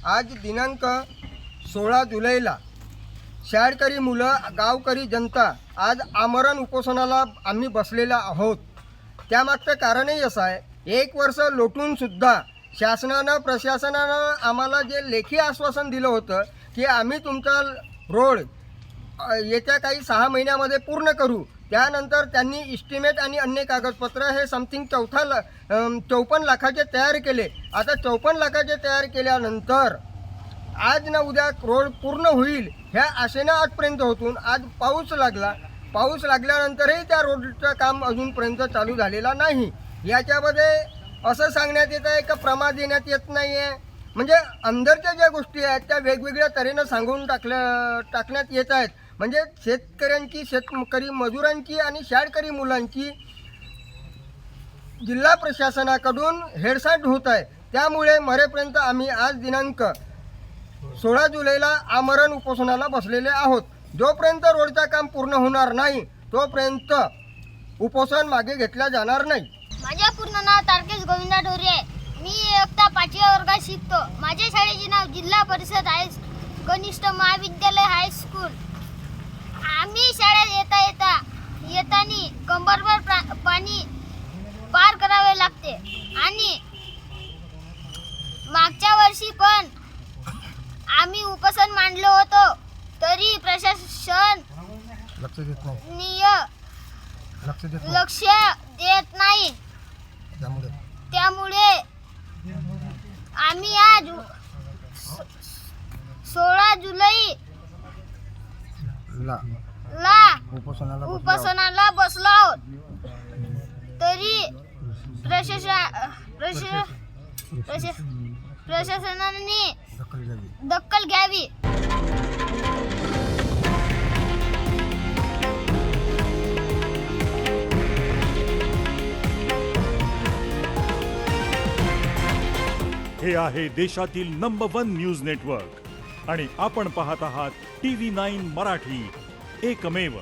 आज दिनांक 16 जुलैला शाळकरी मुलं, गावकरी जनता आज आमरण उपोषणाला आम्ही बसलेला आहोत. त्यामागचं कारणही असं आहे, 1 वर्ष लोटूनसुद्धा शासनानं, प्रशासनानं आम्हाला जे लेखी आश्वासन दिलं होतं की आम्ही तुमचा रोड येत्या काही 6 महिन्यामध्ये पूर्ण करू. त्यानंतर त्यांनी इस्टिमेट आणि अन्य कागदपत्र हे समथिंग 54 लाखाचे तयार केले. आता 54 लाखाचे तयार केल्यानंतर आज ना उद्या रोड पूर्ण होईल ह्या आशेनं आजपर्यंत होतून आज पाऊस लागला. पाऊस लागल्यानंतरही त्या रोडचं काम अजूनपर्यंत चालू झालेला नाही. याच्यामध्ये असं सांगण्यात येत आहे का प्रमाद देण्यात येत नाही आहे. म्हणजे अंदरच्या ज्या गोष्टी आहेत त्या वेगवेगळ्या तऱ्हेनं सांगून टाकण्यात येत आहेत. म्हणजे शेतकऱ्यांची, शेतकरी मजुरांची आणि शाळकरी मुलांची जिल्हा प्रशासनाकडून हेळसांड होत आहे. त्यामुळे मरेपर्यंत आम्ही आज दिनांक 16 जुलैला आमरण उपोषणाला बसलेले आहोत. जोपर्यंत रोडचं काम पूर्ण होणार नाही तोपर्यंत उपोषण मागे घेतला जाणार नाही. माझे पूर्ण नाव तारकेश गोविंदा ढोरे आहे. मी इयत्ता 5व्या वर्गात शिकतो. माझ्या शाळेचे नाव जिल्हा परिषद कनिष्ठ महाविद्यालय हायस्कूल. आम्ही शाळेत येताना कंबरभर पाणी पार करावे लागते आणि मागच्या वर्षी पण आम्ही उपोषण मांडलो होतो तरी प्रशासन लक्ष देत नाही. त्यामुळे आम्ही आज 16 जुलै ला उपोषणाला बसलो आहोत. तरी प्रशासनाने दखल घ्यावी. हे आहे देशातील नंबर 1 न्यूज नेटवर्क आणि आपण पाहत आहात TV9 मराठी, एकमेव.